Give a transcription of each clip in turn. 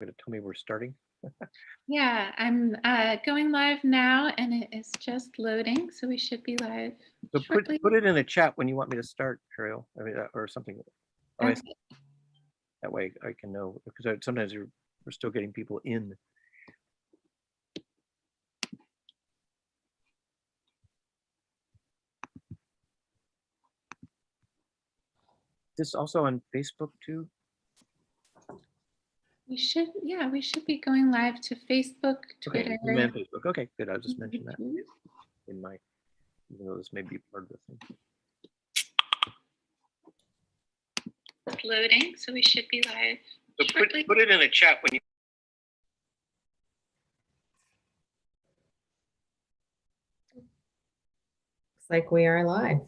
Going to tell me we're starting? Yeah, I'm going live now and it is just loading, so we should be live So shortly. put it in the chat when you want me to start, Ariel, I mean, or something. Oh, Okay. that way I can know, because sometimes we're still getting people in. This also on Facebook too? We should be going live to Facebook, Twitter. Okay, and Facebook. Okay, good. I'll just mention that in my, even though this may be part of the thing. It's loading, so we should be live So shortly. put it in the chat when you. Looks like we are live.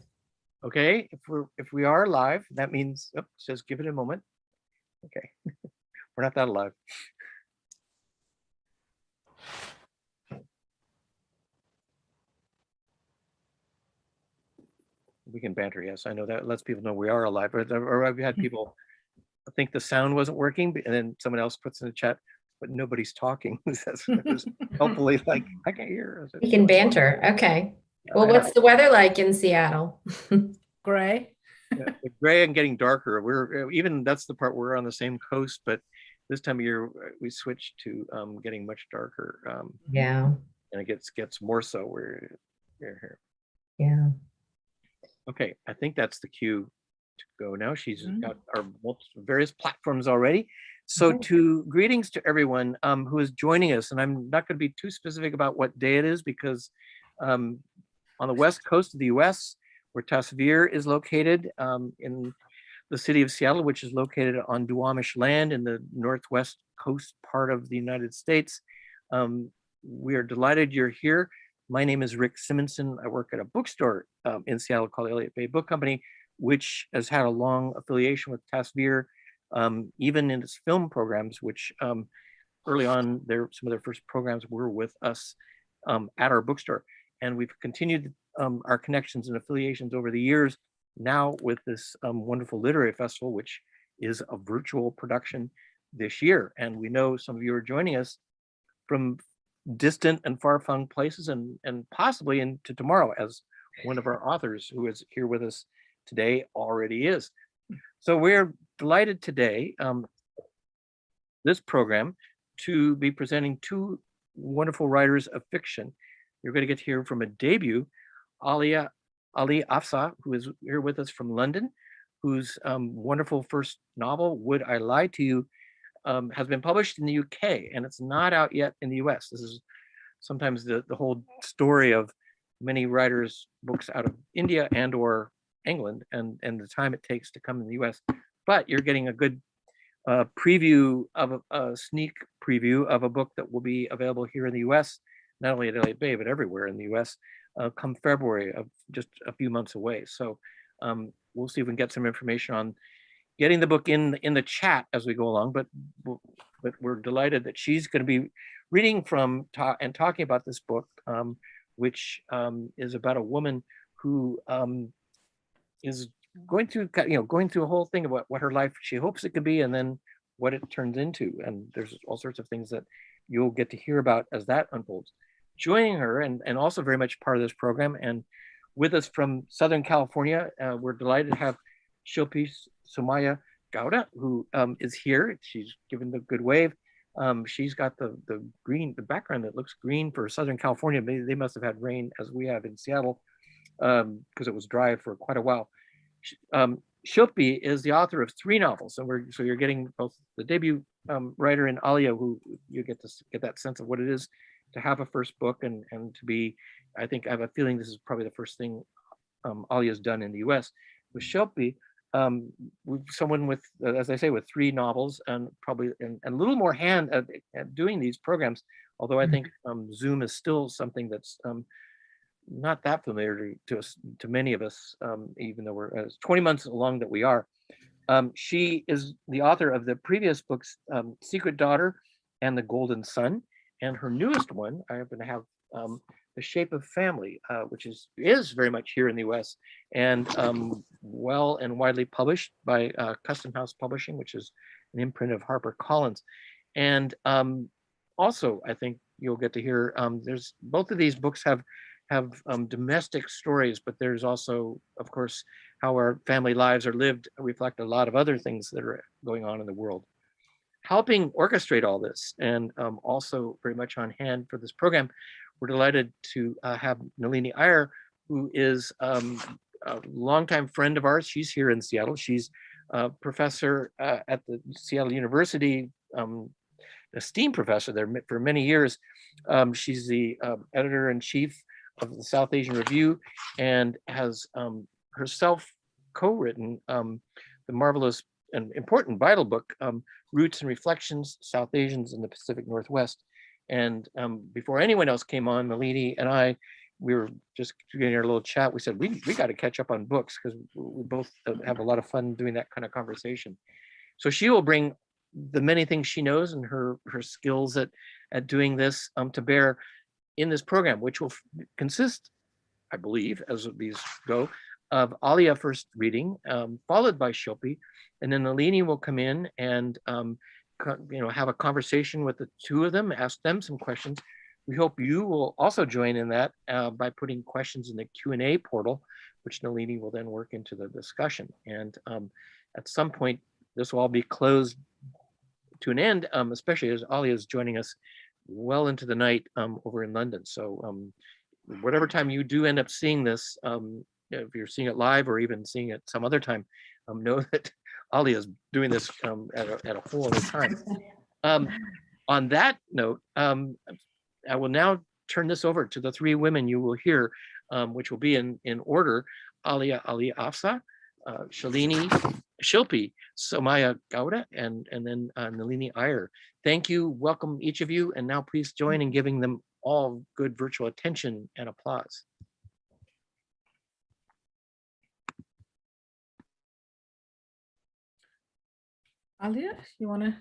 Okay, if we are live, that means, just give it a moment. Okay, we're not that live. We can banter, yes. I know that lets people know we are alive, or I've had people think the sound wasn't working, and then someone else puts in the chat, but nobody's talking. That's hopefully like, I can't hear. We can banter. Okay. Well, what's the weather like in Seattle? Gray. Yeah, gray and getting darker. That's the part we're on the same coast, but this time of year we switched to getting much darker. Yeah. And it gets more so. We're here. Yeah. Okay, I think that's the cue to go now. She's got our various platforms already. So greetings to everyone who is joining us, and I'm not going to be too specific about what day it is, because on the west coast of the US, where Tasvir is located, in the city of Seattle, which is located on Duwamish land in the northwest coast part of the United States. We are delighted you're here. My name is Rick Simonson. I work at a bookstore in Seattle called Elliott Bay Book Company, which has had a long affiliation with Tasvir, even in its film programs, which early on, some of their first programs were with us at our bookstore. And we've continued our connections and affiliations over the years, now with this wonderful literary festival, which is a virtual production this year. And we know some of you are joining us from distant and far-flung places, and possibly into tomorrow, as one of our authors who is here with us today already is. So we're delighted today, this program, to be presenting two wonderful writers of fiction. You're going to get to hear from a debut, Ali Afsa, who is here with us from London, whose wonderful first novel, Would I Lie to You, has been published in the UK, and it's not out yet in the US. This is sometimes the whole story of many writers' books out of India and or England, and the time it takes to come in the US. But you're getting a good preview of a sneak preview of a book that will be available here in the US, not only at Elliott Bay, but everywhere in the US, come February, of just a few months away. So we'll see if we can get some information on getting the book in the chat as we go along, but we're delighted that she's going to be reading from and talking about this book, which is about a woman who is going through a whole thing about what her life she hopes it could be, and then what it turns into. And there's all sorts of things that you'll get to hear about as that unfolds. Joining her, and also very much part of this program, and with us from Southern California, we're delighted to have Shilpi Sumaya Gowda, who is here. She's given the good wave. She's got the background that looks green for Southern California. They must have had rain as we have in Seattle, because it was dry for quite a while. Shilpi is the author of 3 novels, and so you're getting both the debut writer and Alia, who you get to get that sense of what it is to have a first book, and to be, I have a feeling this is probably the first thing Alia's done in the US. With Shilpi, someone with, as I say, with 3 novels, and probably and a little more hand at doing these programs, although I think Zoom is still something that's not that familiar to many of us, even though we're 20 months along that we are. She is the author of the previous books, Secret Daughter and The Golden Sun, and her newest one, I happen to have The Shape of Family, which is very much here in the US, and well and widely published by Custom House Publishing, which is an imprint of HarperCollins. And also, I think you'll get to hear, there's both of these books have domestic stories, but there's also, of course, how our family lives are lived reflect a lot of other things that are going on in the world. Helping orchestrate all this, and also very much on hand for this program, we're delighted to have Nalini Iyer, who is a longtime friend of ours. She's here in Seattle. She's a professor at the Seattle University, esteemed professor there for many years. She's the editor-in-chief of the South Asian Review, and has herself co-written the marvelous and important vital book, Roots and Reflections, South Asians in the Pacific Northwest. And before anyone else came on, Nalini and I, we were just getting our little chat. We said, we got to catch up on books, because we both have a lot of fun doing that kind of conversation. So she will bring the many things she knows and her skills at doing this to bear in this program, which will consist, I believe, as these go, of Alia first reading, followed by Shilpi, and then Nalini will come in and have a conversation with the two of them, ask them some questions. We hope you will also join in that by putting questions in the Q&A portal, which Nalini will then work into the discussion. And at some point, this will all be closed to an end, especially as Alia is joining us well into the night over in London. So whatever time you do end up seeing this, if you're seeing it live or even seeing it some other time, know that Alia is doing this at a whole other time. On that note, I will now turn this over to the three women you will hear, which will be in order: Alia Ali Afsa, Shalini, Shilpi, Somaya Gowda, and then Nalini Iyer. Thank you, welcome each of you, and now please join in giving them all good virtual attention and applause. Alia, you want to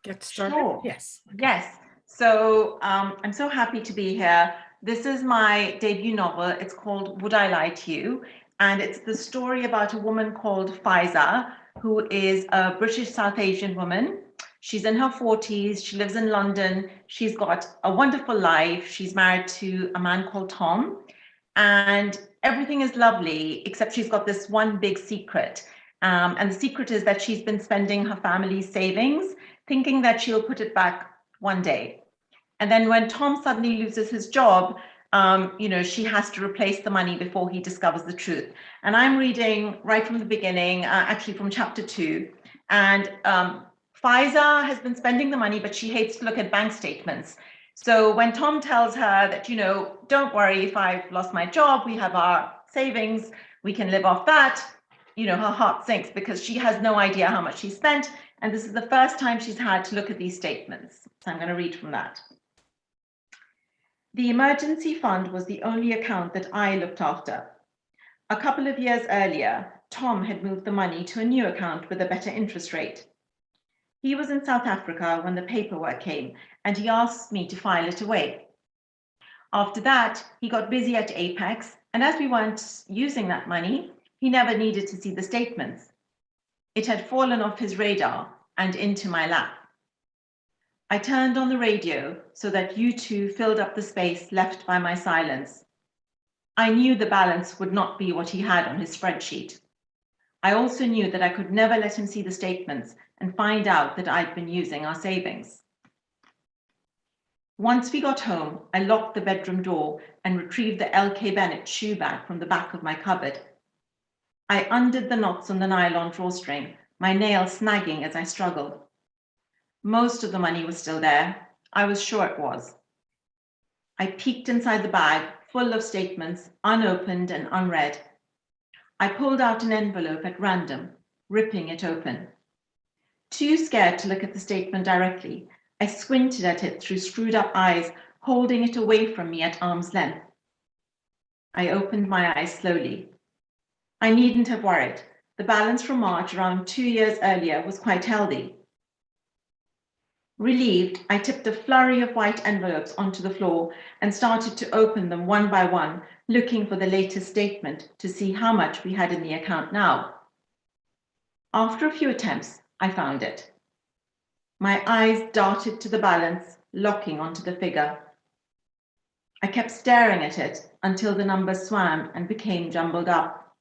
get started? Sure. Yes. Yes. So I'm so happy to be here. This is my debut novel. It's called Would I Lie to You? And it's the story about a woman called Faiza, who is a British South Asian woman. She's in her 40s. She lives in London. She's got a wonderful life. She's married to a man called Tom. And everything is lovely, except she's got this one big secret. And the secret is that she's been spending her family's savings, thinking that she'll put it back one day. And then when Tom suddenly loses his job, she has to replace the money before he discovers the truth. And I'm reading right from the beginning, actually from chapter 2. And Faiza has been spending the money, but she hates to look at bank statements. So when Tom tells her that, don't worry, if I've lost my job, we have our savings, we can live off that, her heart sinks, because she has no idea how much she spent. And this is the first time she's had to look at these statements. So I'm going to read from that. The emergency fund was the only account that I looked after. A couple of years earlier, Tom had moved the money to a new account with a better interest rate. He was in South Africa when the paperwork came, and he asked me to file it away. After that, he got busy at Apex, and as we weren't using that money, he never needed to see the statements. It had fallen off his radar and into my lap. I turned on the radio so that you two filled up the space left by my silence. I knew the balance would not be what he had on his spreadsheet. I also knew that I could never let him see the statements and find out that I'd been using our savings. Once we got home, I locked the bedroom door and retrieved the LK Bennett shoe bag from the back of my cupboard. I undid the knots on the nylon drawstring, my nails snagging as I struggled. Most of the money was still there. I was sure it was. I peeked inside the bag, full of statements, unopened and unread. I pulled out an envelope at random, ripping it open. Too scared to look at the statement directly, I squinted at it through screwed up eyes, holding it away from me at arm's length. I opened my eyes slowly. I needn't have worried. The balance from March, around 2 years earlier, was quite healthy. Relieved, I tipped a flurry of white envelopes onto the floor and started to open them one by one, looking for the latest statement to see how much we had in the account now. After a few attempts, I found it. My eyes darted to the balance, locking onto the figure. I kept staring at it until the numbers swam and became jumbled up.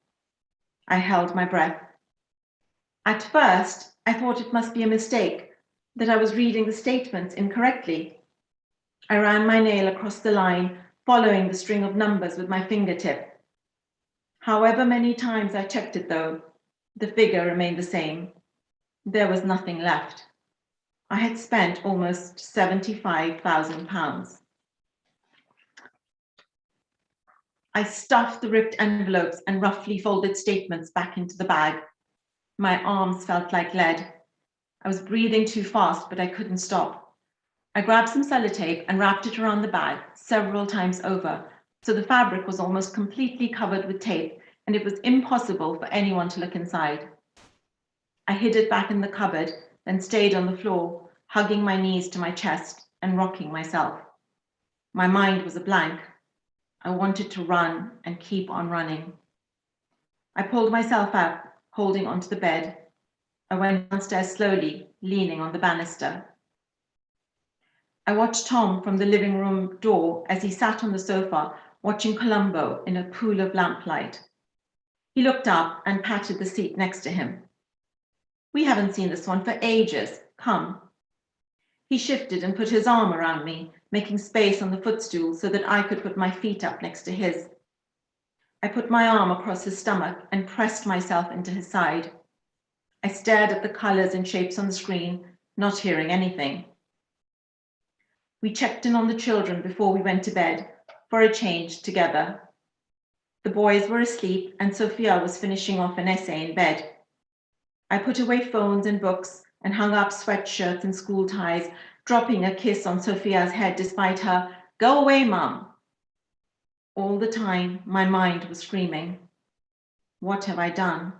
I held my breath. At first, I thought it must be a mistake, that I was reading the statements incorrectly. I ran my nail across the line, following the string of numbers with my fingertip. However many times I checked it though, the figure remained the same. There was nothing left. I had spent almost £75,000. I stuffed the ripped envelopes and roughly folded statements back into the bag. My arms felt like lead. I was breathing too fast, but I couldn't stop. I grabbed some sellotape and wrapped it around the bag several times over, so the fabric was almost completely covered with tape, and it was impossible for anyone to look inside. I hid it back in the cupboard, then stayed on the floor, hugging my knees to my chest and rocking myself. My mind was a blank. I wanted to run and keep on running. I pulled myself up, holding onto the bed. I went downstairs slowly, leaning on the banister. I watched Tom from the living room door as he sat on the sofa, watching Columbo in a pool of lamplight. He looked up and patted the seat next to him. "We haven't seen this one for ages. Come." He shifted and put his arm around me, making space on the footstool so that I could put my feet up next to his. I put my arm across his stomach and pressed myself into his side. I stared at the colors and shapes on the screen, not hearing anything. We checked in on the children before we went to bed, for a change together. The boys were asleep and Sophia was finishing off an essay in bed. I put away phones and books and hung up sweatshirts and school ties, dropping a kiss on Sophia's head despite her, "Go away, Mum." All the time, my mind was screaming, what have I done?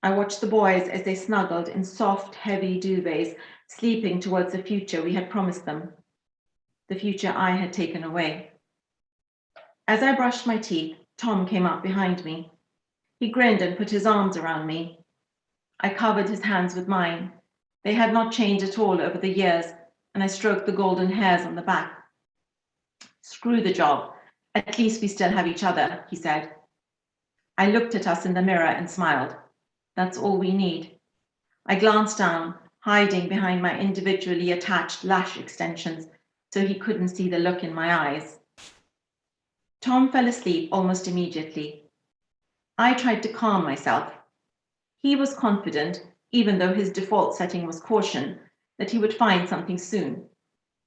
I watched the boys as they snuggled in soft, heavy duvets, sleeping towards the future we had promised them, the future I had taken away. As I brushed my teeth, Tom came up behind me. He grinned and put his arms around me. I covered his hands with mine. They had not changed at all over the years, and I stroked the golden hairs on the back. "Screw the job. At least we still have each other," he said. I looked at us in the mirror and smiled. That's all we need. I glanced down, hiding behind my individually attached lash extensions, so he couldn't see the look in my eyes. Tom fell asleep almost immediately. I tried to calm myself. He was confident, even though his default setting was caution, that he would find something soon.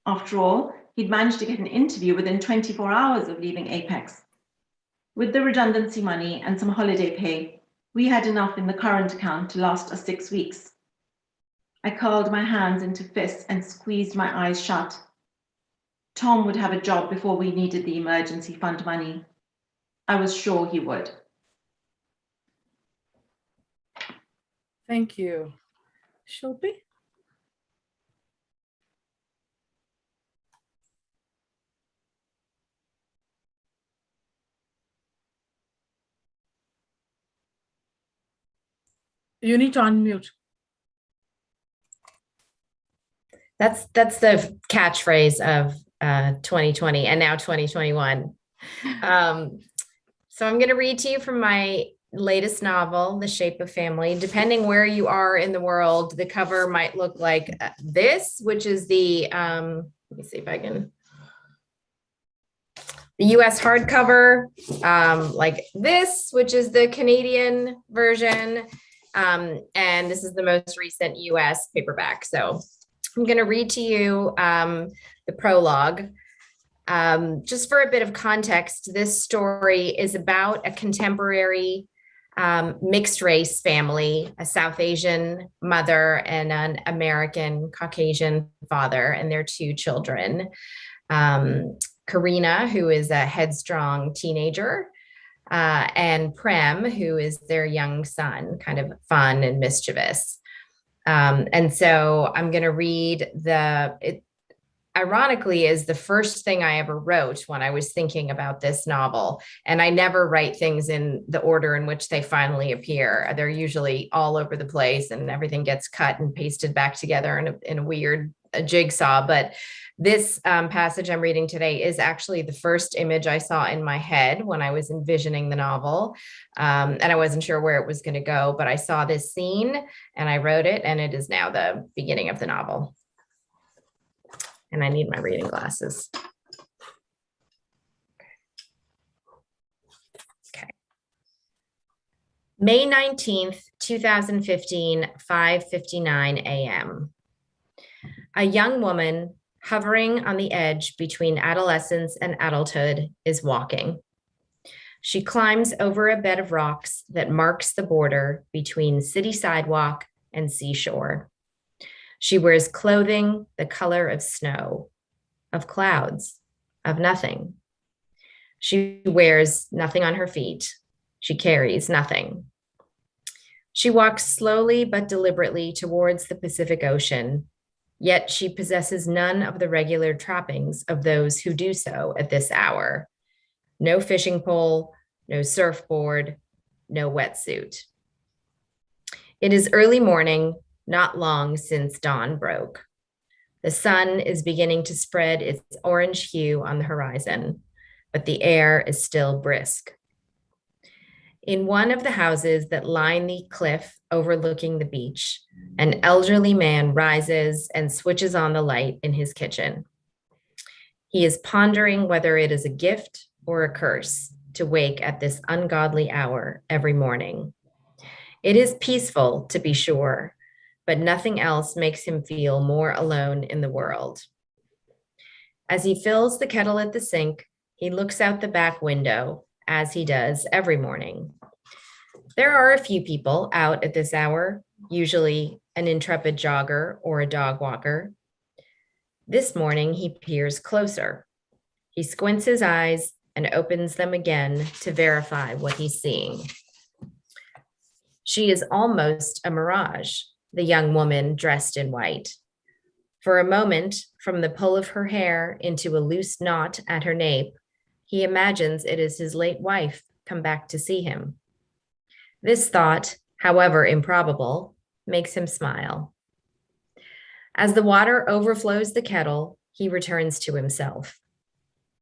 After all, he'd managed to get an interview within 24 hours of leaving Apex. With the redundancy money and some holiday pay, we had enough in the current account to last us 6 weeks. I curled my hands into fists and squeezed my eyes shut. Tom would have a job before we needed the emergency fund money. I was sure he would. Thank you. Shilpi? You need to unmute. That's the catchphrase of 2020 and now 2021. So I'm going to read to you from my latest novel, The Shape of Family. Depending where you are in the world, the cover might look like this, which is the, let me see if I can, the US hardcover, like this, which is the Canadian version. And this is the most recent US paperback. So I'm going to read to you the prologue. Just for a bit of context, this story is about a contemporary mixed race family, a South Asian mother and an American Caucasian father, and their 2 children. Karina, who is a headstrong teenager, and Prem, who is their young son, kind of fun and mischievous. And so I'm going to read ironically is the first thing I ever wrote when I was thinking about this novel. And I never write things in the order in which they finally appear. They're usually all over the place and everything gets cut and pasted back together in a weird jigsaw. But this passage I'm reading today is actually the first image I saw in my head when I was envisioning the novel. And I wasn't sure where it was going to go, but I saw this scene and I wrote it, and it is now the beginning of the novel. And I need my reading glasses. Okay. May 19th, 2015, 5:59 a.m. A young woman hovering on the edge between adolescence and adulthood is walking. She climbs over a bed of rocks that marks the border between city sidewalk and seashore. She wears clothing the color of snow, of clouds, of nothing. She wears nothing on her feet. She carries nothing. She walks slowly but deliberately towards the Pacific Ocean, yet she possesses none of the regular trappings of those who do so at this hour. No fishing pole, no surfboard, no wetsuit. It is early morning, not long since dawn broke. The sun is beginning to spread its orange hue on the horizon, but the air is still brisk. In one of the houses that line the cliff overlooking the beach, an elderly man rises and switches on the light in his kitchen. He is pondering whether it is a gift or a curse to wake at this ungodly hour every morning. It is peaceful, to be sure, but nothing else makes him feel more alone in the world. As he fills the kettle at the sink, he looks out the back window, as he does every morning. There are a few people out at this hour, usually an intrepid jogger or a dog walker. This morning, he peers closer. He squints his eyes and opens them again to verify what he's seeing. She is almost a mirage, the young woman dressed in white. For a moment, from the pull of her hair into a loose knot at her nape, he imagines it is his late wife come back to see him. This thought, however improbable, makes him smile. As the water overflows the kettle, he returns to himself.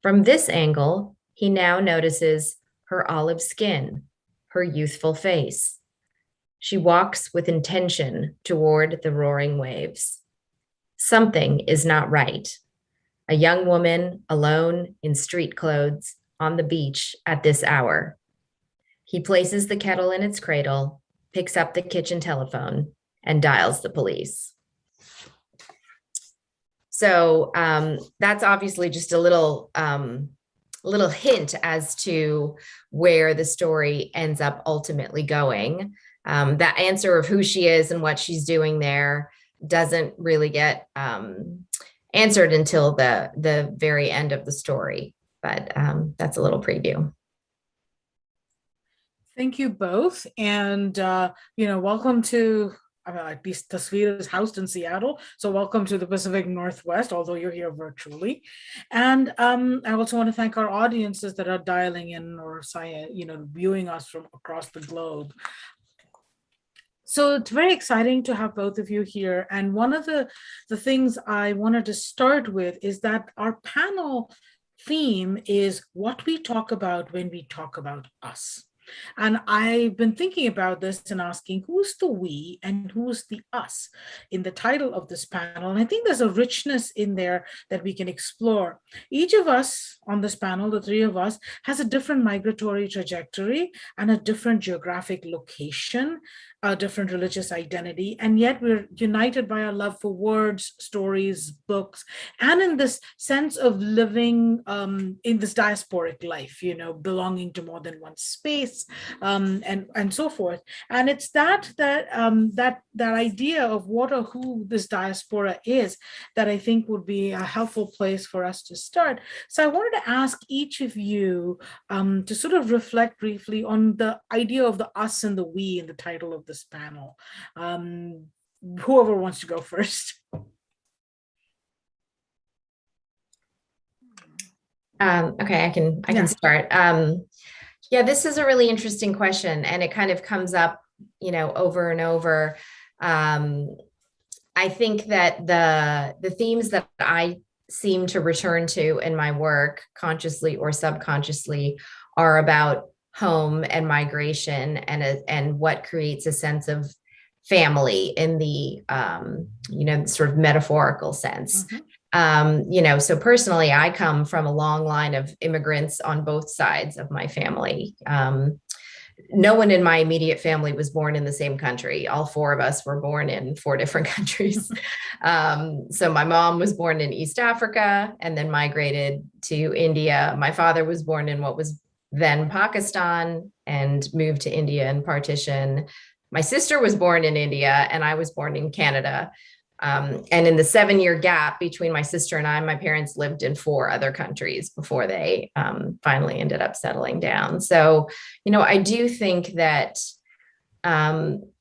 From this angle, he now notices her olive skin, her youthful face. She walks with intention toward the roaring waves. Something is not right. A young woman alone in street clothes on the beach at this hour. He places the kettle in its cradle, picks up the kitchen telephone, and dials the police. So that's obviously just a little hint as to where the story ends up ultimately going. That answer of who she is and what she's doing there doesn't really get answered until the very end of the story. But that's a little preview. Thank you both. And, welcome to, at least Tasveer is housed in Seattle. So welcome to the Pacific Northwest, although you're here virtually. And I also want to thank our audiences that are dialing in or, viewing us from across the globe. So it's very exciting to have both of you here. And one of the things I wanted to start with is that our panel theme is what we talk about when we talk about us. And I've been thinking about this and asking who's the we and who's the us in the title of this panel. And I think there's a richness in there that we can explore. Each of us on this panel, the three of us, has a different migratory trajectory and a different geographic location, a different religious identity. And yet we're united by our love for words, stories, books, and in this sense of living in this diasporic life, belonging to more than one space. And so forth. And it's that idea of what or who this diaspora is that I think would be a helpful place for us to start. So I wanted to ask each of you to sort of reflect briefly on the idea of the us and the we in the title of this panel. Whoever wants to go first. Okay, I can Yeah. start. Yeah, this is a really interesting question, and it kind of comes up, over and over. I think that the themes that I seem to return to in my work, consciously or subconsciously, are about home and migration and what creates a sense of family in the sort of metaphorical sense. So personally, I come from a long line of immigrants on both sides of my family. No one in my immediate family was born in the same country. All four of us were born in four different countries. So my mom was born in East Africa and then migrated to India. My father was born in what was then Pakistan and moved to India in partition. My sister was born in India and I was born in Canada. And in the 7-year gap between my sister and I, my parents lived in 4 other countries before they finally ended up settling down. So, I do think that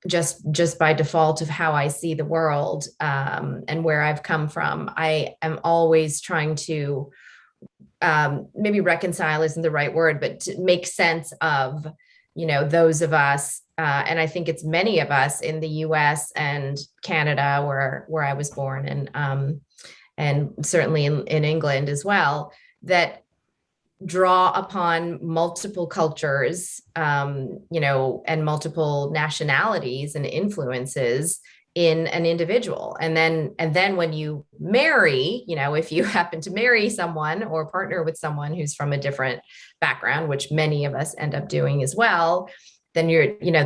just by default of how I see the world and where I've come from, I am always trying to maybe reconcile isn't the right word, but to make sense of, those of us. And I think it's many of us in the US and Canada where I was born and certainly in England as well, that draw upon multiple cultures, and multiple nationalities and influences in an individual. And then when you marry, if you happen to marry someone or partner with someone who's from a different background, which many of us end up doing as well, then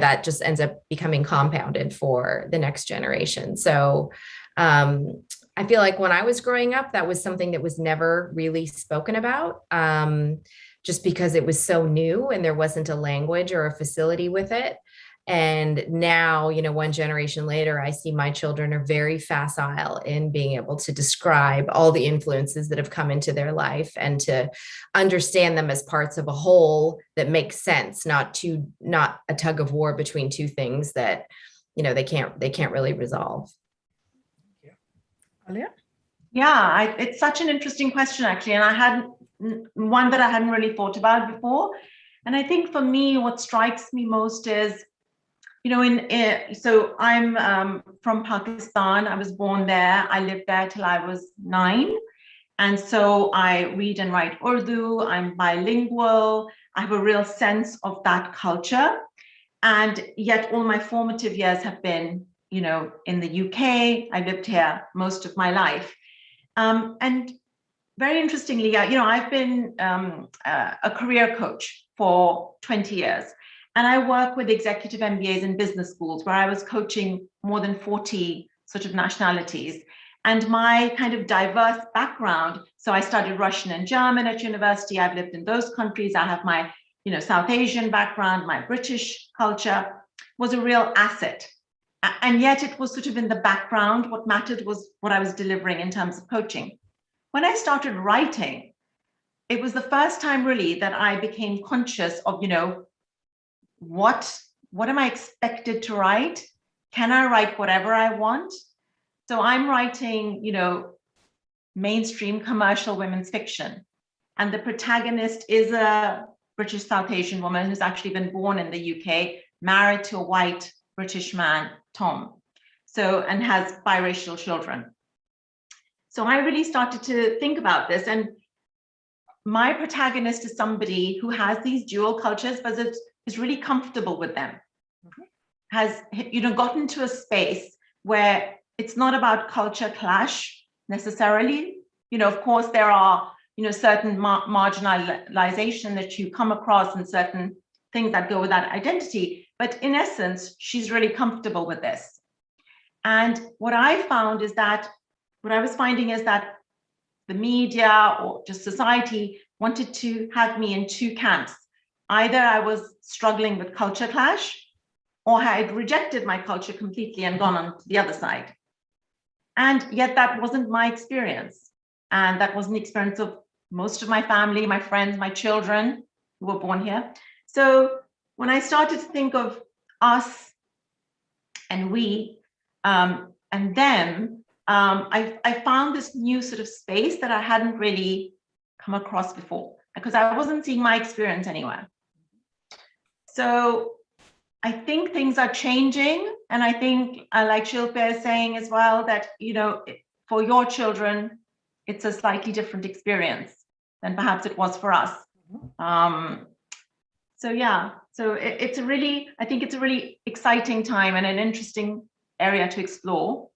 that just ends up becoming compounded for the next generation. So I feel like when I was growing up, that was something that was never really spoken about, just because it was so new and there wasn't a language or a facility with it. And now, one generation later, I see my children are very facile in being able to describe all the influences that have come into their life and to understand them as parts of a whole that makes sense, not a tug of war between two things that, they can't really resolve. Alia? Yeah, it's such an interesting question, actually, and one that I hadn't really thought about before. And I think for me, what strikes me most is, so I'm from Pakistan. I was born there. I lived there till I was 9. And so I read and write Urdu. I'm bilingual. I have a real sense of that culture. And yet all my formative years have been, in the UK. I lived here most of my life. And very interestingly, I've been a career coach for 20 years. And I work with executive MBAs in business schools where I was coaching more than 40 sort of nationalities. And my kind of diverse background, so I studied Russian and German at university. I've lived in those countries. I have my, South Asian background, my British culture was a real asset. And yet it was sort of in the background. What mattered was what I was delivering in terms of coaching. When I started writing, it was the first time really that I became conscious of, what am I expected to write? Can I write whatever I want? So I'm writing, mainstream commercial women's fiction. And the protagonist is a British South Asian woman who's actually been born in the UK, married to a white British man, Tom. And has biracial children. So I really started to think about this. And my protagonist is somebody who has these dual cultures, but is really comfortable with them, has gotten to a space where it's not about culture clash necessarily. Of course, there are certain marginalization that you come across and certain things that go with that identity. But in essence, she's really comfortable with this. And what I was finding is that the media or just society wanted to have me in 2 camps. Either I was struggling with culture clash, or I had rejected my culture completely and gone on to the other side. And yet that wasn't my experience. And that wasn't the experience of most of my family, my friends, my children who were born here. So when I started to think of us and we and them, I found this new sort of space that I hadn't really come across before, because I wasn't seeing my experience anywhere. So I think things are changing. And I think, like Shilpa is saying as well, that, for your children, it's a slightly different experience than perhaps it was for us. So it's I think it's a really exciting time and an interesting area to explore.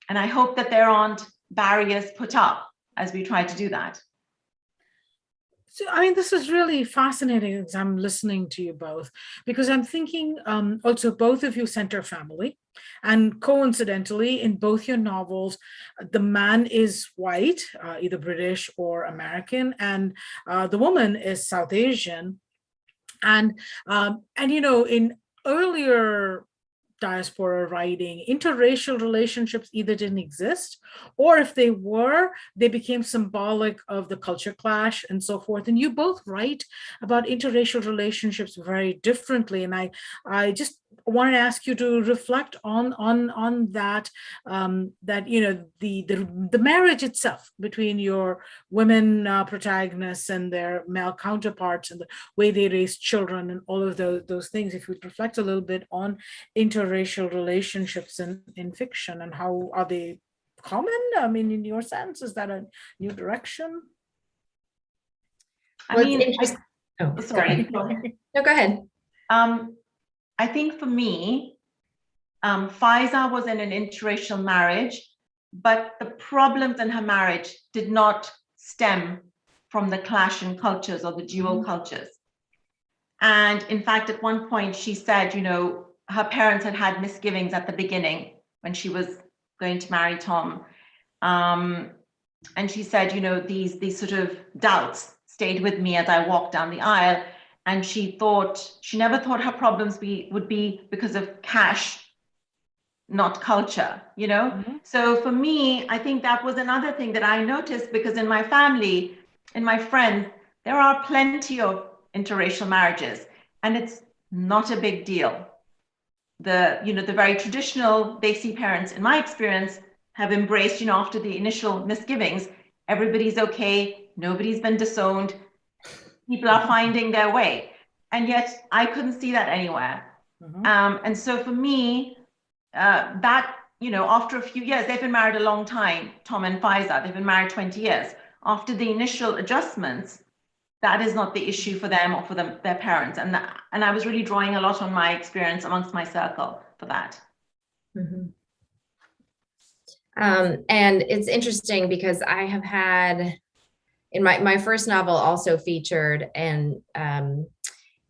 And I hope that there aren't barriers put up as we try to do that. So, I mean, this is really fascinating as I'm listening to you both, because I'm thinking also both of you center family. And coincidentally, in both your novels, the man is white, either British or American, and the woman is South Asian. And in earlier diaspora writing, interracial relationships either didn't exist, or if they were, they became symbolic of the culture clash and so forth. And you both write about interracial relationships very differently. And I just want to ask you to reflect on that, the marriage itself between your women protagonists and their male counterparts, and the way they raise children and all of those things. If you reflect a little bit on interracial relationships in fiction, and how are they common? I mean, in your sense, is that a new direction? Sorry. No, go ahead. I think for me, Faiza was in an interracial marriage, but the problems in her marriage did not stem from the clash in cultures or the dual cultures. And in fact, at one point she said, her parents had misgivings at the beginning when she was going to marry Tom. And she said, these sort of doubts stayed with me as I walked down the aisle. And she never thought her problems would be because of cash, not culture, So for me, I think that was another thing that I noticed, because in my family, in my friends, there are plenty of interracial marriages, and it's not a big deal. The very traditional Desi parents, in my experience, have embraced, after the initial misgivings, everybody's okay, nobody's been disowned, people are finding their way. And yet I couldn't see that anywhere. And so for me, that, after a few years, they've been married a long time, Tom and Faiza, they've been married 20 years. After the initial adjustments, that is not the issue for them or for their parents. And I was really drawing a lot on my experience amongst my circle for that. And it's interesting because I have had, in my first novel also featured an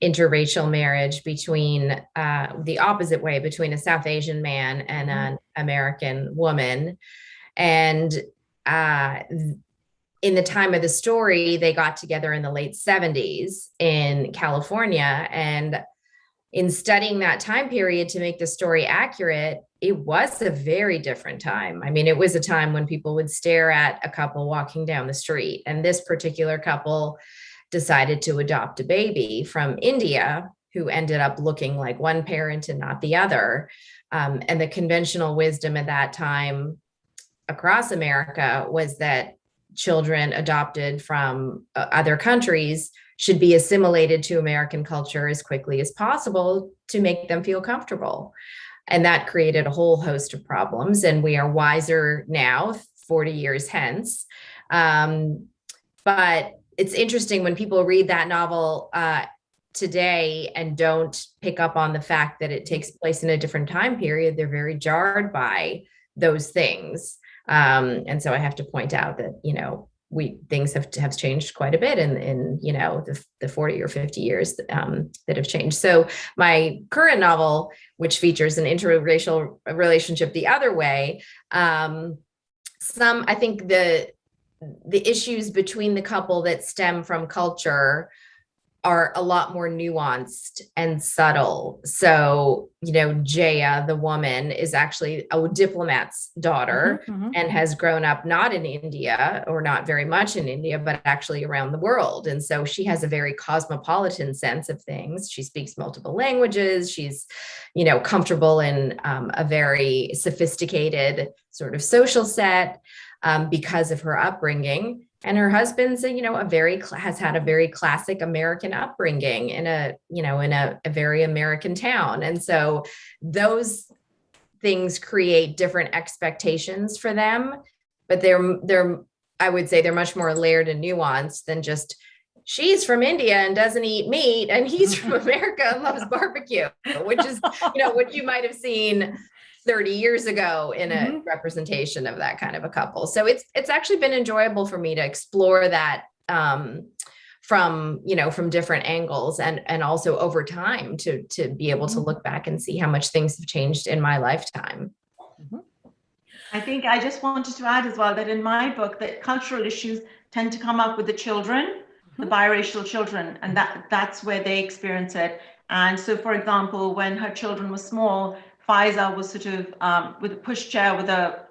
interracial marriage between the opposite way, between a South Asian man and an American woman. And in the time of the story, they got together in the late 70s in California. And in studying that time period to make the story accurate, it was a very different time. I mean, it was a time when people would stare at a couple walking down the street. And this particular couple decided to adopt a baby from India who ended up looking like one parent and not the other. And the conventional wisdom at that time across America was that children adopted from other countries should be assimilated to American culture as quickly as possible to make them feel comfortable. And that created a whole host of problems. And we are wiser now, 40 years hence. But it's interesting when people read that novel today and don't pick up on the fact that it takes place in a different time period, they're very jarred by those things. And so I have to point out that, things have changed quite a bit in the 40 or 50 years that have changed. So my current novel, which features an interracial relationship the other way, I think the issues between the couple that stem from culture are a lot more nuanced and subtle. So, Jaya, the woman, is actually a diplomat's daughter and has grown up not in India, or not very much in India, but actually around the world. And so she has a very cosmopolitan sense of things. She speaks multiple languages. She's, comfortable in a very sophisticated sort of social set because of her upbringing. And her husband's has had a very classic American upbringing in a very American town. And so those things create different expectations for them, but I would say they're much more layered and nuanced than just she's from India and doesn't eat meat, and he's from America and loves barbecue, which is, what you might have seen 30 years ago in a representation of that kind of a couple. So it's actually been enjoyable for me to explore that from different angles, and also over time to be able to look back and see how much things have changed in my lifetime. I think I just wanted to add as well that in my book, that cultural issues tend to come up with the children, the biracial children, and that's where they experience it. And so, for example, when her children were small, Faiza was sort of with a pushchair with a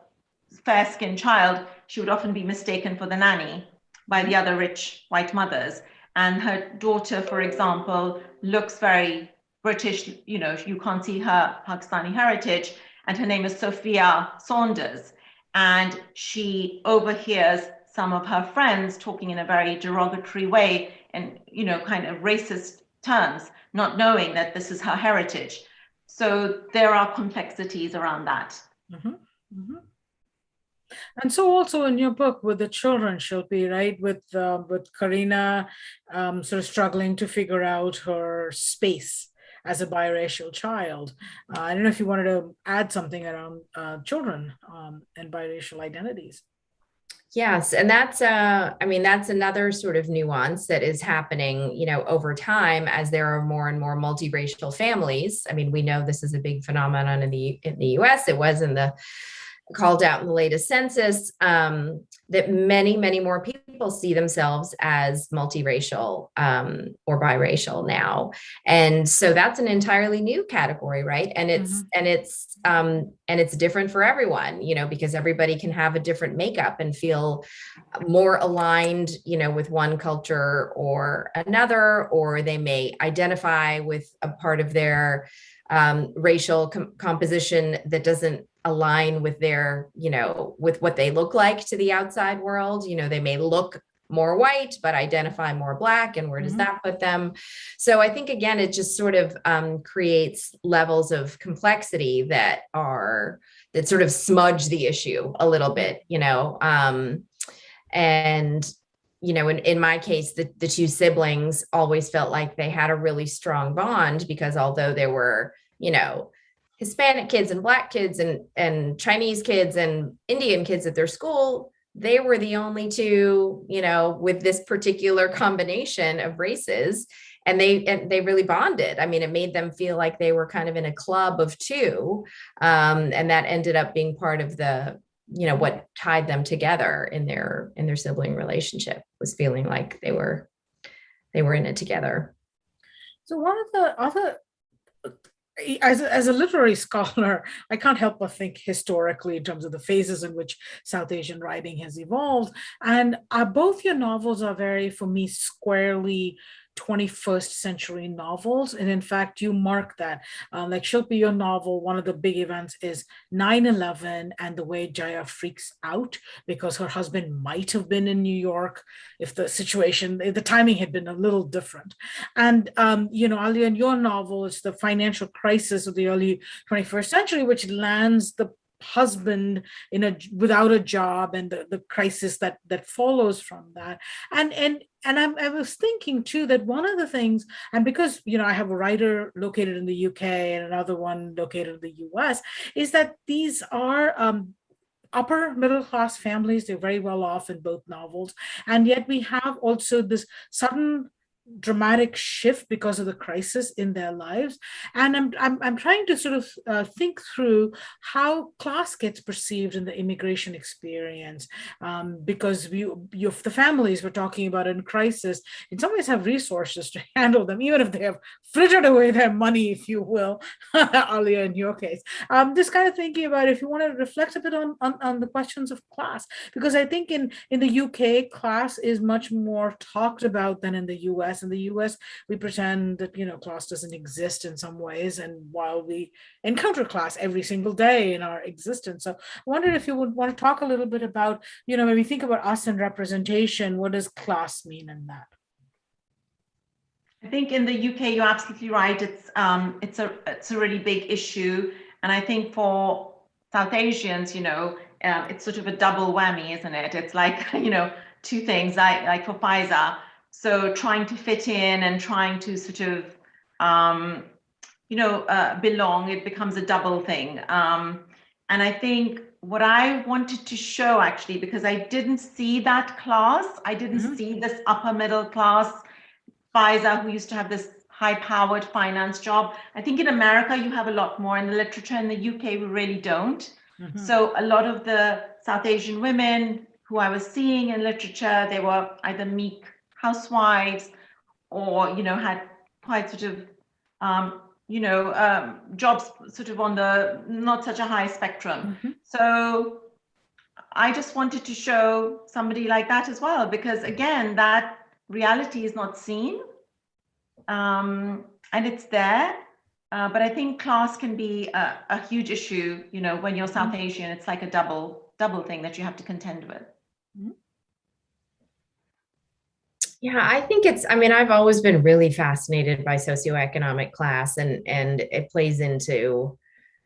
fair-skinned child. She would often be mistaken for the nanny by the other rich white mothers. And her daughter, for example, looks very British. You can't see her Pakistani heritage. And her name is Sophia Saunders. And she overhears some of her friends talking in a very derogatory way and, kind of racist terms, not knowing that this is her heritage. So there are complexities around that. And so also in your book with the children, Shilpi, right, with Karina sort of struggling to figure out her space as a biracial child. I don't know if you wanted to add something around children and biracial identities. Yes, and that's another sort of nuance that is happening, over time as there are more and more multiracial families. I mean, we know this is a big phenomenon in the US. It was called out in the latest census, that many, many more people see themselves as multiracial or biracial now. And so that's an entirely new category, right? And it's different for everyone, because everybody can have a different makeup and feel more aligned, with one culture or another, or they may identify with a part of their racial composition that doesn't align with their, with what they look like to the outside world. They may look more white, but identify more Black. And where does that put them? So I think, again, it just sort of creates levels of complexity that sort of smudge the issue a little bit, and in my case, the two siblings always felt like they had a really strong bond, because although there were, Hispanic kids and Black kids and Chinese kids and Indian kids at their school, they were the only two, with this particular combination of races. And they really bonded. I mean, it made them feel like they were kind of in a club of two. And that ended up being part of the, what tied them together in their sibling relationship, was feeling like they were in it together. So one of the other, as a literary scholar, I can't help but think historically in terms of the phases in which South Asian writing has evolved. And both your novels are very, for me, squarely 21st century novels. And in fact, you mark that. Like Shilpi, your novel, one of the big events is 9/11 and the way Jaya freaks out because her husband might have been in New York if the timing had been a little different. And, Alia, in your novel, it's the financial crisis of the early 21st century, which lands the husband without a job, and the crisis that follows from that. And I was thinking too that one of the things, and because I have a writer located in the UK and another one located in the US, is that these are upper middle class families. They're very well off in both novels, and yet we have also this sudden dramatic shift because of the crisis in their lives. And I'm trying to sort of think through how class gets perceived in the immigration experience, because the families we're talking about in crisis in some ways have resources to handle them, even if they have frittered away their money, if you will, Alia, in your case. Just kind of thinking about if you want to reflect a bit on the questions of class, because I think in the UK, class is much more talked about than in the US. US. In the US, we pretend that, class doesn't exist in some ways. And while we encounter class every single day in our existence. So I wondered if you would want to talk a little bit about, when we think about us and representation, what does class mean in that? I think in the UK, you're absolutely right. It's a really big issue. And I think for South Asians, it's sort of a double whammy, isn't it? It's like, two things, like for Pfizer. So trying to fit in and trying to sort of, belong, it becomes a double thing. And I think what I wanted to show, actually, because I didn't see that class, I didn't see this upper middle class Pfizer who used to have this high-powered finance job. I think in America, you have a lot more in the literature. In the UK, we really don't. So a lot of the South Asian women who I was seeing in literature, they were either meek housewives or, had quite sort of, jobs sort of on the not such a high spectrum. So I just wanted to show somebody like that as well, because again, that reality is not seen, and it's there. But I think class can be a huge issue, when you're South Asian. It's like a double thing that you have to contend with. Yeah, I think I've always been really fascinated by socioeconomic class, and it plays into,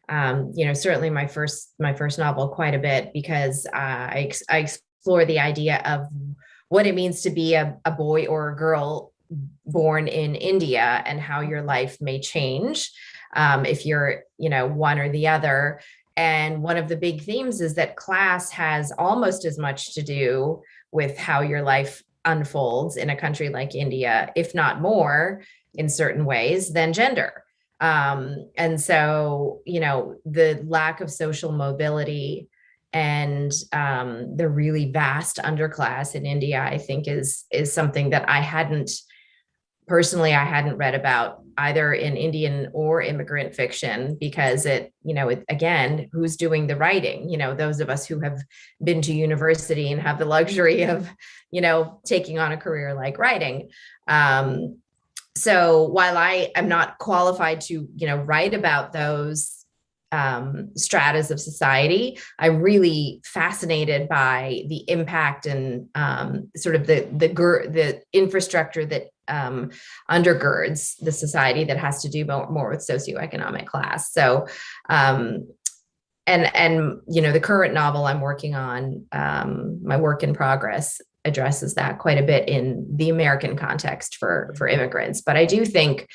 certainly my first novel quite a bit, because I explore the idea of what it means to be a boy or a girl born in India, and how your life may change if you're, one or the other. And one of the big themes is that class has almost as much to do with how your life unfolds in a country like India, if not more in certain ways, than gender. And so, the lack of social mobility and the really vast underclass in India, I think is something that I hadn't read about either in Indian or immigrant fiction, because again, who's doing the writing? Those of us who have been to university and have the luxury of, taking on a career like writing. So while I am not qualified to, write about those stratas of society, I'm really fascinated by the impact and sort of the infrastructure that undergirds the society that has to do more with socioeconomic class. So, and the current novel I'm working on, my work in progress, addresses that quite a bit in the American context for immigrants. But I do think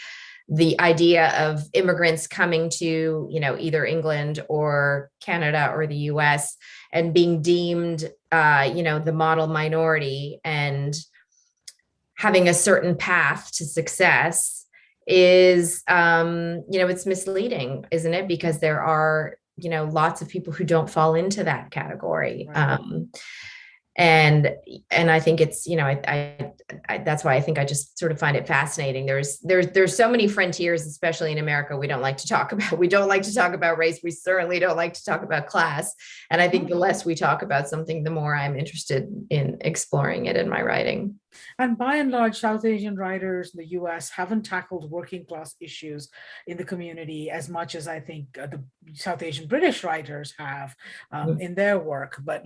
the idea of immigrants coming to, either England or Canada or the US and being deemed, the model minority and having a certain path to success is, it's misleading, isn't it? Because there are, lots of people who don't fall into that category. Right. And I think it's, I that's why I think I just sort of find it fascinating. There's so many frontiers, especially in America, we don't like to talk about. We don't like to talk about race. We certainly don't like to talk about class. And I think the less we talk about something, the more I'm interested in exploring it in my writing. And by and large, South Asian writers in the US haven't tackled working class issues in the community as much as I think the South Asian British writers have in their work. But,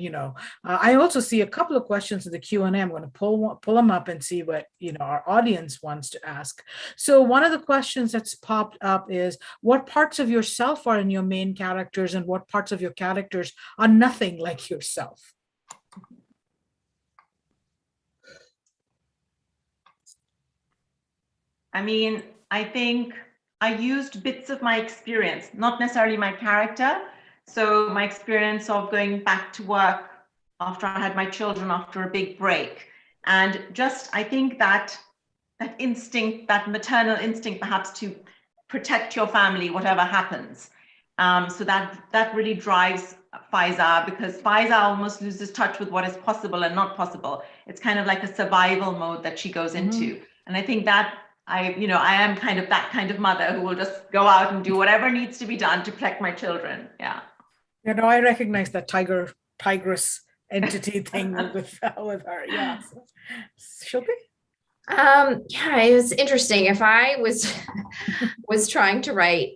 I also see a couple of questions in the Q&A. I'm going to pull them up and see what, our audience wants to ask. So one of the questions that's popped up is, what parts of yourself are in your main characters and what parts of your characters are nothing like yourself? I think I used bits of my experience, not necessarily my character. So my experience of going back to work after I had my children after a big break. And I think that instinct, that maternal instinct, perhaps to protect your family, whatever happens. So that really drives Pfizer, because Pfizer almost loses touch with what is possible and not possible. It's kind of like a survival mode that she goes into. And I think that I am kind of that kind of mother who will just go out and do whatever needs to be done to protect my children. Yeah. I recognize that tigress entity thing with her. Yeah. Shilpi? Yeah, it was interesting. If I was was trying to write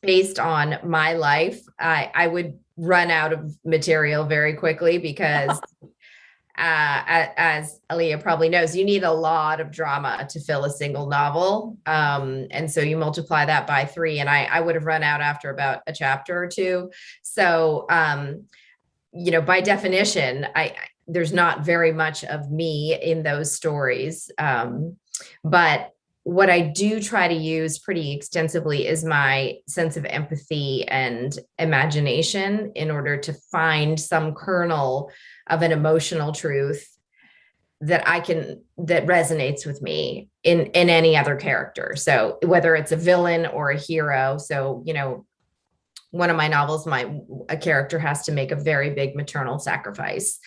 based on my life, I would run out of material very quickly because as Aaliyah probably knows, you need a lot of drama to fill a single novel. And so you multiply that by 3, and I would have run out after about a chapter or 2. So, by definition, there's not very much of me in those stories. But what I do try to use pretty extensively is my sense of empathy and imagination in order to find some kernel of an emotional truth that resonates with me in any other character. So whether it's a villain or a hero. So, one of my novels, a character has to make a very big maternal sacrifice.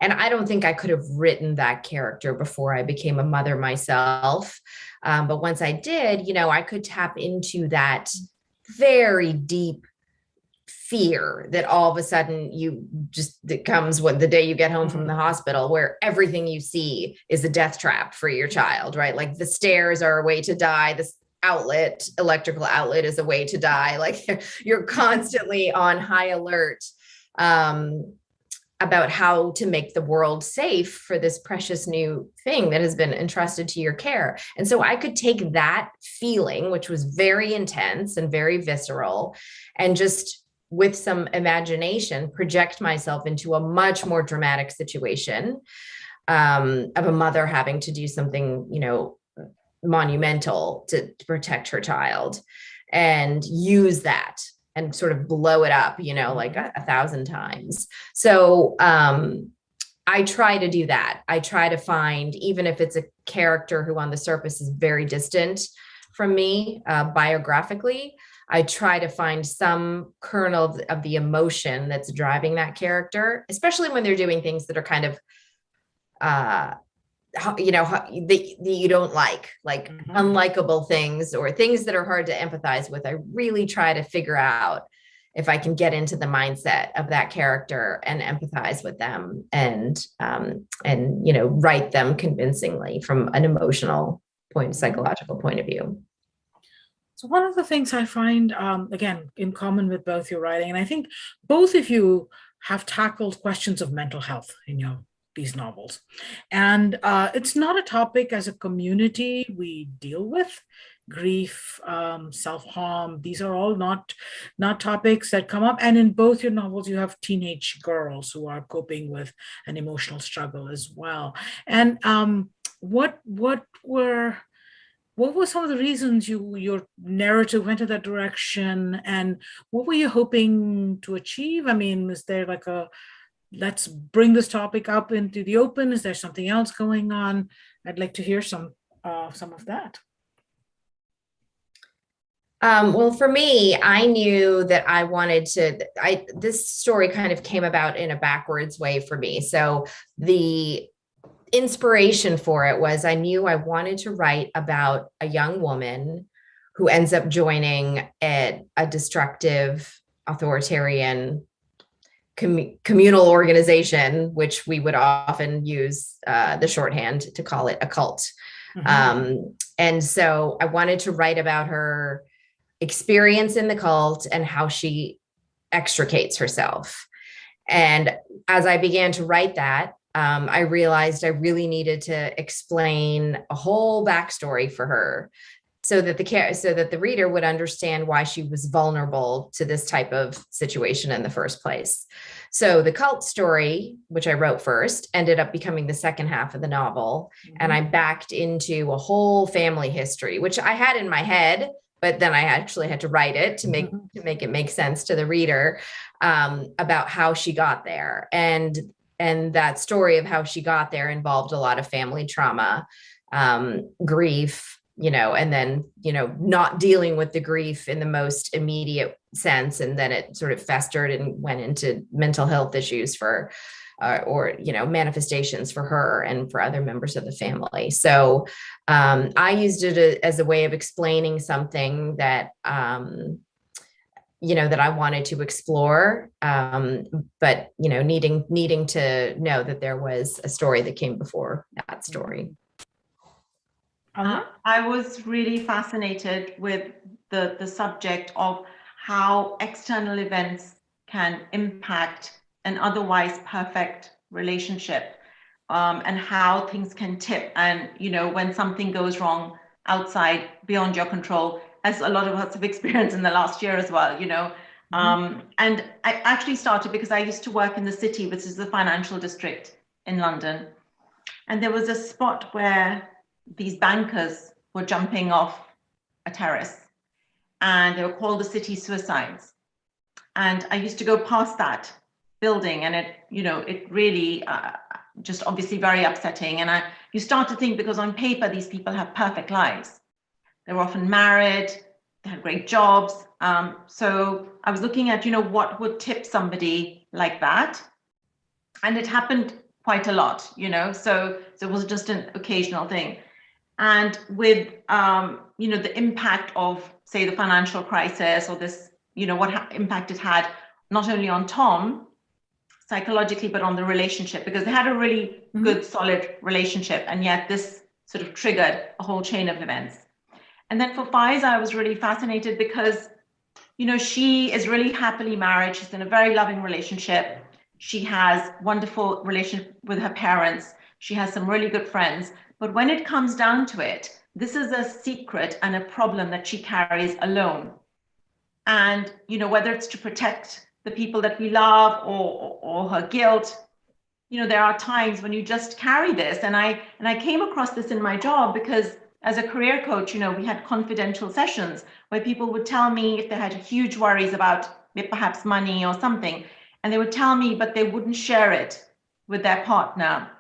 And I don't think I could have written that character before I became a mother myself. But once I did, I could tap into that very deep fear that all of a sudden it comes when the day you get home from the hospital, where everything you see is a death trap for your child, right? Like the stairs are a way to die. This electrical outlet is a way to die. Like you're constantly on high alert about how to make the world safe for this precious new thing that has been entrusted to your care. And so I could take that feeling, which was very intense and very visceral, and just with some imagination, project myself into a much more dramatic situation of a mother having to do something, monumental to protect her child, and use that and sort of blow it up, like 1,000 times. So I try to do that. I try to find, even if it's a character who on the surface is very distant from me biographically, I try to find some kernel of the emotion that's driving that character, especially when they're doing things that are kind of, that you don't like unlikable things or things that are hard to empathize with. I really try to figure out if I can get into the mindset of that character and empathize with them and write them convincingly from an emotional point, psychological point of view. So one of the things I find, again, in common with both your writing, and I think both of you have tackled questions of mental health in these novels. And it's not a topic as a community we deal with. Grief, self-harm, these are all not topics that come up. And in both your novels, you have teenage girls who are coping with an emotional struggle as well. And what were some of the reasons your narrative went in that direction, and what were you hoping to achieve? I mean, is there like let's bring this topic up into the open? Is there something else going on? I'd like to hear some of that. Well, for me, I knew that I wanted this story kind of came about in a backwards way for me. So the inspiration for it was I knew I wanted to write about a young woman who ends up joining a destructive, authoritarian communal organization, which we would often use the shorthand to call it a cult. And so I wanted to write about her experience in the cult and how she extricates herself. And as I began to write that, I realized I really needed to explain a whole backstory for her so that the reader would understand why she was vulnerable to this type of situation in the first place. So the cult story, which I wrote first, ended up becoming the second half of the novel. And I backed into a whole family history, which I had in my head, but then I actually had to write it to make it make sense to the reader, about how she got there. And that story of how she got there involved a lot of family trauma, grief, and then, not dealing with the grief in the most immediate sense. And then it sort of festered and went into mental health issues or manifestations for her and for other members of the family. So I used it as a way of explaining something that, that I wanted to explore, but, needing to know that there was a story that came before that story. I was really fascinated with the subject of how external events can impact an otherwise perfect relationship, and how things can tip, and when something goes wrong outside beyond your control, as a lot of us have experienced in the last year as well. And I actually started because I used to work in the city, which is the financial district in London, and there was a spot where these bankers were jumping off a terrace, and they were called the city suicides. And I used to go past that building, and it really just obviously very upsetting. And you start to think, because on paper these people have perfect lives. They were often married, they had great jobs. So I was looking at what would tip somebody like that, and it happened quite a lot. So it was just an occasional thing. And with the impact of, say, the financial crisis, or this, what impact it had not only on Tom psychologically, but on the relationship, because they had a really good, solid relationship, and yet this sort of triggered a whole chain of events. And then for Faiza, I was really fascinated because she is really happily married. She's in a very loving relationship. She has wonderful relationship with her parents. She has some really good friends. But when it comes down to it, this is a secret and a problem that she carries alone. And, whether it's to protect the people that we love, or her guilt, there are times when you just carry this. And I came across this in my job because as a career coach, we had confidential sessions where people would tell me if they had huge worries about perhaps money or something, and they would tell me, but they wouldn't share it with their partner.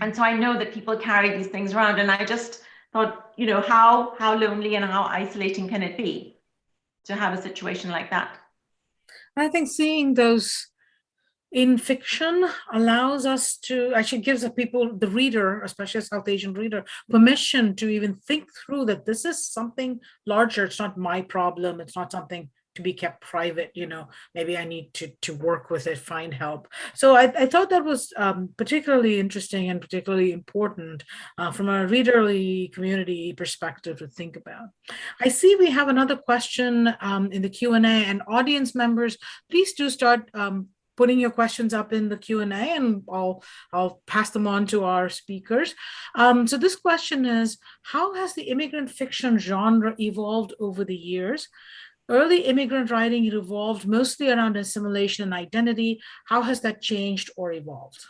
And so I know that people carry these things around, and I just thought, how lonely and how isolating can it be to have a situation like that? I think seeing those in fiction allows us to actually gives the people, the reader, especially a South Asian reader, permission to even think through that this is something larger. It's not my problem. It's not something to be kept private. Maybe I need to work with it, find help. So I thought that was particularly interesting and particularly important from a readerly community perspective to think about. I see we have another question in the Q&A, and audience members, please do start putting your questions up in the Q&A, and I'll pass them on to our speakers. So this question is, how has the immigrant fiction genre evolved over the years? Early immigrant writing revolved mostly around assimilation and identity. How has that changed or evolved?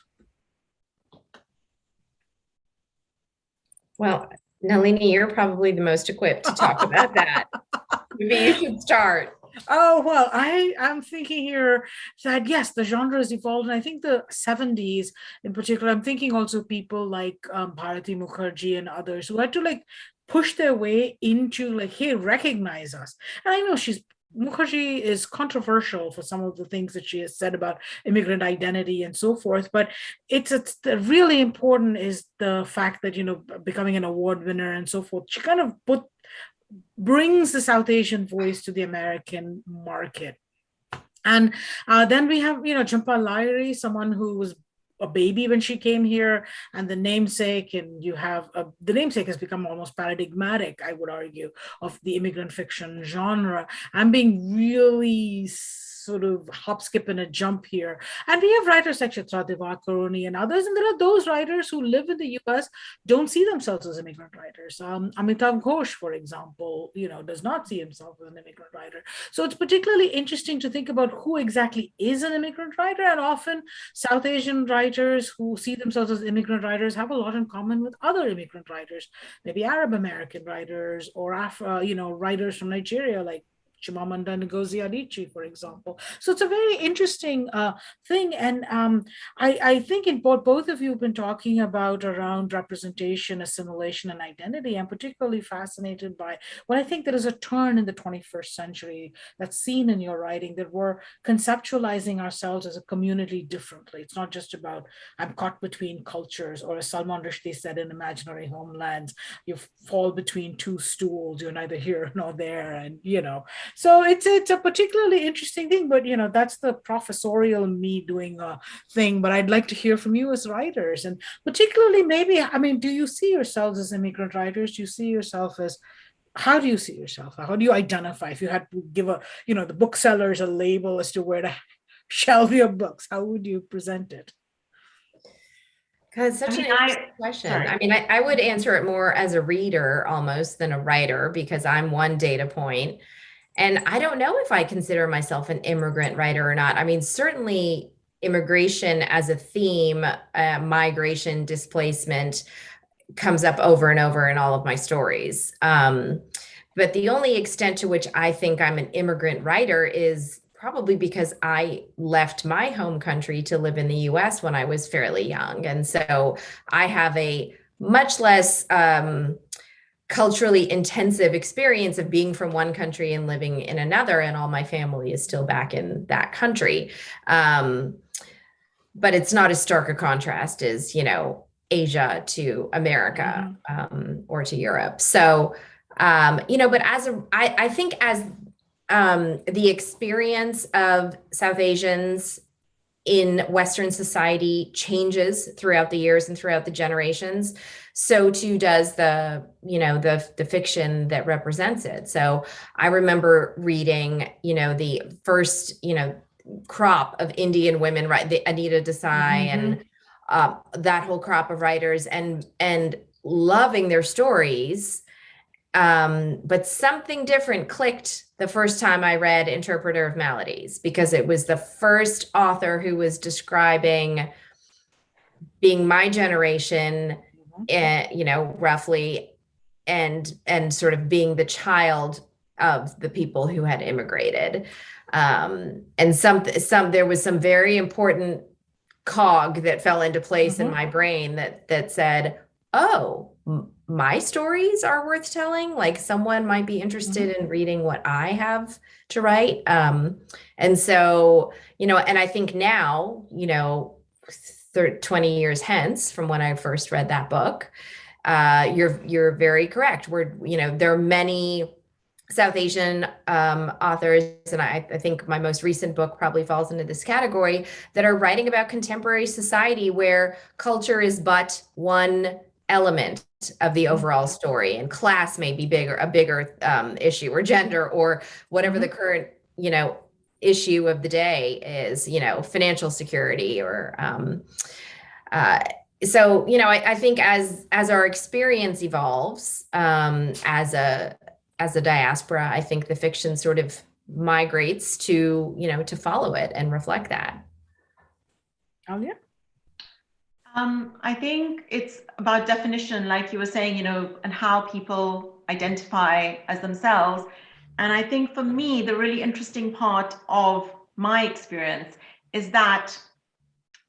Well, Nalini, you're probably the most equipped to talk about that. Maybe you should start. Oh, well, I'm thinking here that, yes, the genre has evolved. And I think the 70s in particular, I'm thinking also people like Bharati Mukherjee and others who had to push their way into hey, recognize us. And I know Mukherjee is controversial for some of the things that she has said about immigrant identity and so forth, but it's really important is the fact that, becoming an award winner and so forth, she kind of brings the South Asian voice to the American market. And then we have, Jhumpa Lahiri, someone who was a baby when she came here, and the namesake, and you have the namesake has become almost paradigmatic, I would argue, of the immigrant fiction genre. I'm being really sort of hop, skip, and a jump here. And we have writers like Chitra Divakaruni and others, and there are those writers who live in the US, don't see themselves as immigrant writers. Amitav Ghosh, for example, does not see himself as an immigrant writer. So it's particularly interesting to think about who exactly is an immigrant writer, and often South Asian writers who see themselves as immigrant writers have a lot in common with other immigrant writers, maybe Arab American writers, or writers from Nigeria like Chimamanda Ngozi Adichie, for example. So it's a very interesting thing. And I think in both of you have been talking about around representation, assimilation, and identity. I'm particularly fascinated by what I think there is a turn in the 21st century that's seen in your writing, that we're conceptualizing ourselves as a community differently. It's not just about I'm caught between cultures, or as Salman Rushdie said in Imaginary Homelands, you fall between two stools, you're neither here nor there. And So it's a particularly interesting thing, but that's the professorial me doing a thing. But I'd like to hear from you as writers, and particularly maybe, I mean, do you see yourselves as immigrant writers? Do you see yourself as, how do you see yourself? How do you identify? If you had to give the booksellers a label as to where to shelve your books, how would you present it? God, it's such an mean, interesting question. sorry. I mean, I would answer it more as a reader almost than a writer, because I'm one data point. And I don't know if I consider myself an immigrant writer or not. I mean, certainly immigration as a theme, migration, displacement comes up over and over in all of my stories. But the only extent to which I think I'm an immigrant writer is probably because I left my home country to live in the US when I was fairly young. And so I have a much less culturally intensive experience of being from one country and living in another, and all my family is still back in that country. But it's not as stark a contrast as, Asia to America, or to Europe. So, but I think as the experience of South Asians in Western society changes throughout the years and throughout the generations, so too does the fiction that represents it. So I remember reading, the first, crop of Indian women, right? The Anita Desai and that whole crop of writers, and loving their stories. But something different clicked the first time I read Interpreter of Maladies, because it was the first author who was describing being my generation, roughly, and sort of being the child of the people who had immigrated. And there was some very important cog that fell into place in my brain that said, oh, my stories are worth telling. Like, someone might be interested in reading what I have to write. And so, and I think now, 20 years hence from when I first read that book, you're very correct. There are many South Asian authors, and I think my most recent book probably falls into this category, that are writing about contemporary society where culture is but one element of the overall story, and class may be a bigger issue, or gender, or whatever the current issue of the day is, financial security, or so I think as our experience evolves, as a diaspora, I think the fiction sort of migrates to to follow it and reflect that. Alia? I think it's about definition, like you were saying, and how people identify as themselves. And I think for me, the really interesting part of my experience is that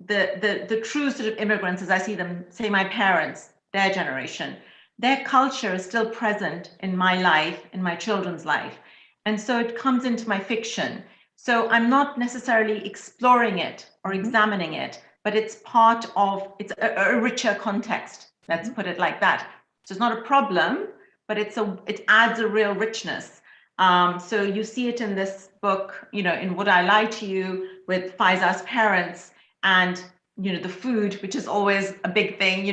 the true sort of immigrants, as I see them, say my parents, their generation, their culture is still present in my life, in my children's life. And so it comes into my fiction. So I'm not necessarily exploring it or examining it, but it's a richer context. Let's put it like that. So it's not a problem, but it adds a real richness. So you see it in this book, in Would I Lie to You, with Faiza's parents, and the food, which is always a big thing,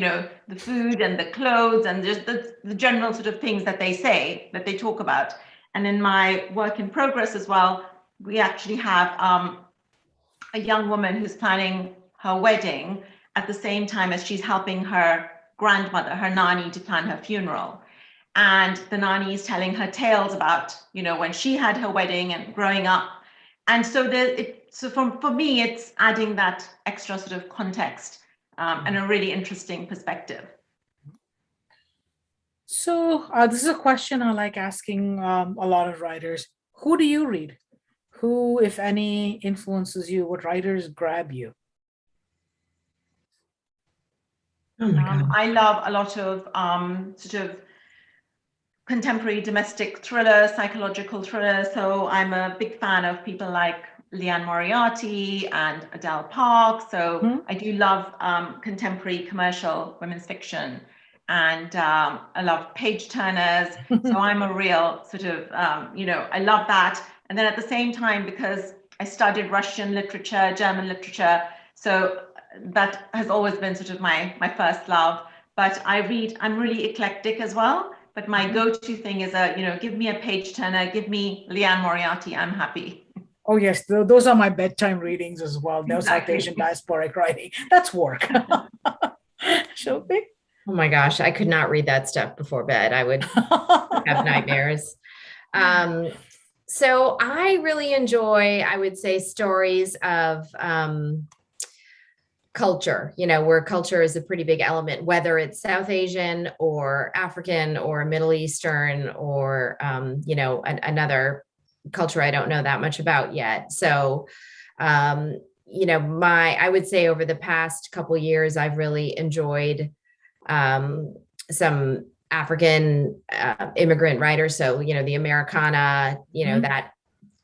the food and the clothes and just the general sort of things that they talk about. And in my work in progress as well, we actually have a young woman who's planning her wedding at the same time as she's helping her grandmother, her nanny, to plan her funeral. And the nanny is telling her tales about, when she had her wedding and growing up. And so for me, it's adding that extra sort of context and a really interesting perspective. So this is a question I like asking a lot of writers. Who do you read? Who, if any, influences you? What writers grab you? Oh my God. I love a lot of sort of contemporary domestic thriller, psychological thriller. So I'm a big fan of people like Leanne Moriarty and Adele Park. So I do love contemporary commercial women's fiction. and I love page turners. So I'm a real sort of, I love that. And then at the same time, because I studied Russian literature, German literature, so that has always been sort of my first love. But I'm really eclectic as well. But my go-to thing is give me a page turner, give me Leanne Moriarty, I'm happy. Oh yes, those are my bedtime readings as well. No South Exactly. Asian diasporic writing. That's work. Shilpi? Oh my gosh, I could not read that stuff before bed. I would have nightmares. So I really enjoy, I would say, stories of culture, where culture is a pretty big element, whether it's South Asian or African or Middle Eastern or, another culture I don't know that much about yet. So, I would say over the past couple years, I've really enjoyed some African immigrant writers. So, the Americana, that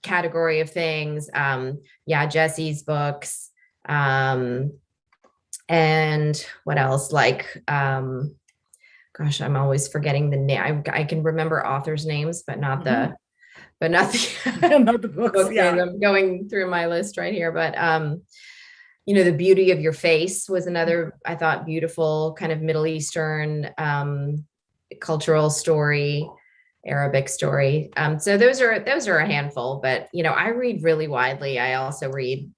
category of things. Jesse's books. And what else? Gosh, I'm always forgetting the name. I can remember authors' names, but not the Not the books. books names. I'm going through my list right here, but The Beauty of Your Face was another, I thought, beautiful kind of Middle Eastern cultural story, Arabic story. So those are a handful, but I read really widely. I also read,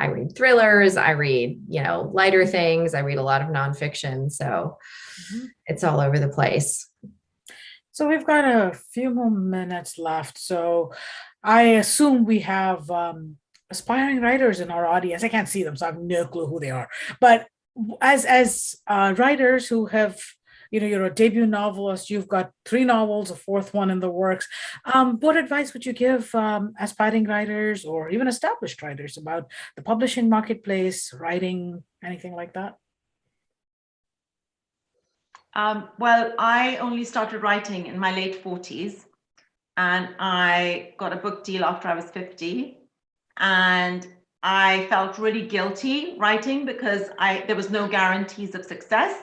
I read thrillers, I read, lighter things. I read a lot of nonfiction. So it's all over the place. So we've got a few more minutes left. So I assume we have aspiring writers in our audience. I can't see them, so I have no clue who they are. But as writers who have, you're a debut novelist, you've got 3 novels, a 4th one in the works. What advice would you give aspiring writers or even established writers about the publishing marketplace, writing, anything like that? Well, I only started writing in my late 40s, and I got a book deal after I was 50, and I felt really guilty writing because there was no guarantees of success.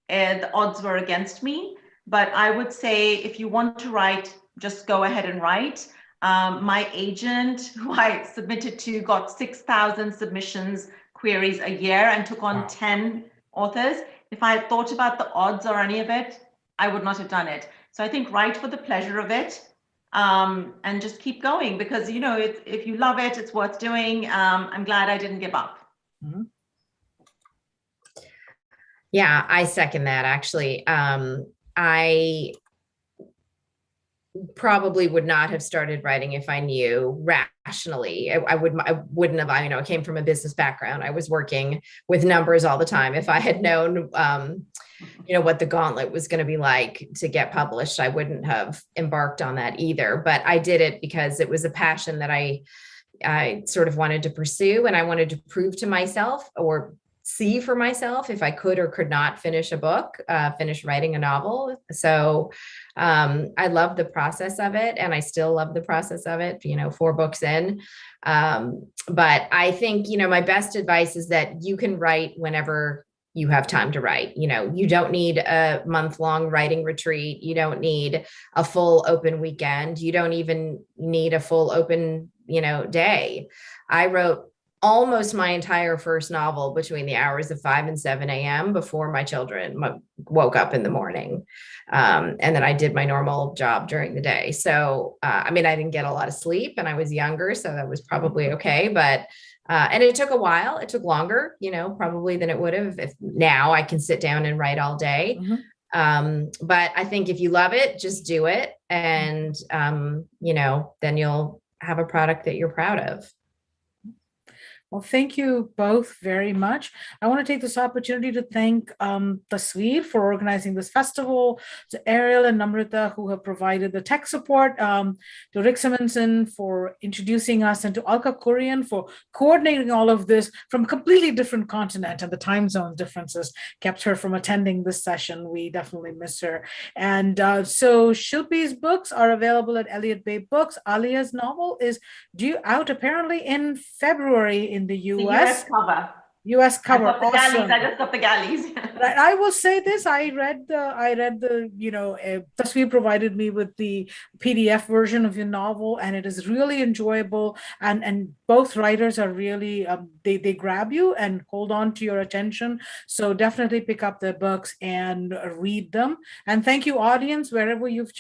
The odds were against me. But I would say if you want to write, just go ahead and write. My agent, who I submitted to, got 6,000 submissions queries a year and took on 10 authors. If I had thought about the odds or any of it, I would not have done it. So I think write for the pleasure of it, and just keep going, because if you love it, it's worth doing. I'm glad I didn't give up. Mm-hmm. Yeah, I second that. Actually, I probably would not have started writing if I knew rationally. I wouldn't have. I came from a business background. I was working with numbers all the time. If I had known, what the gauntlet was going to be like to get published, I wouldn't have embarked on that either. But I did it because it was a passion that I sort of wanted to pursue, and I wanted to prove to myself or see for myself if I could or could not finish a book, finish writing a novel. So I love the process of it, and I still love the process of it, 4 books in. But I think, my best advice is that you can write whenever you have time to write. You don't need a month-long writing retreat. You don't need a full open weekend. You don't even need a full open, day. I wrote almost my entire first novel between the hours of 5 and 7 a.m. before my children woke up in the morning. And then I did my normal job during the day. So, I didn't get a lot of sleep, and I was younger, so that was probably okay. But, and it took a while. It took longer, probably than it would have if now I can sit down and write all day. But I think if you love it, just do it. And, then you'll have a product that you're proud of. Well, thank you both very much. I want to take this opportunity to thank Tasveer for organizing this festival, to Ariel and Namrita, who have provided the tech support, to Rick Simonson for introducing us, and to Alka Kurian for coordinating all of this from a completely different continent, and the time zone differences kept her from attending this session. We definitely miss her. And so Shilpi's books are available at Elliott Bay Books. Alia's novel is due out apparently in February in the US. The US cover. US I cover, got the galleys. awesome. I just got the galleys. Right, I will say this, I read the, Tasveer provided me with the PDF version of your novel, and it is really enjoyable. And both writers are really, they grab you and hold on to your attention. So definitely pick up their books and read them. And thank you, audience, wherever you've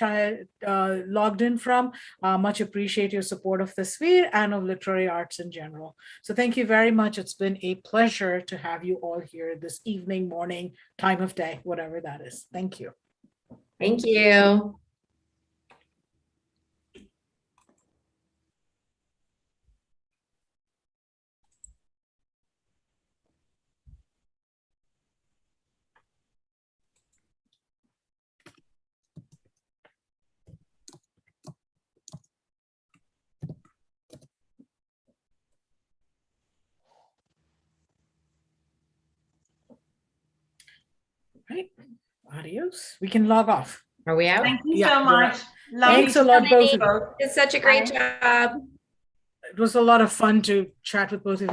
logged in from. Much appreciate your support of Tasveer and of literary arts in general. So thank you very much. It's been a pleasure to have you all here this evening, morning, time of day, whatever that is. Thank you. Thank you. Right. Adios. We can log off. Are we out? Thank you Yeah, so we're much. out. Lovely Thanks a to lot, meet both you of you. both. It's such a great job. It was a lot of fun to chat with both of you.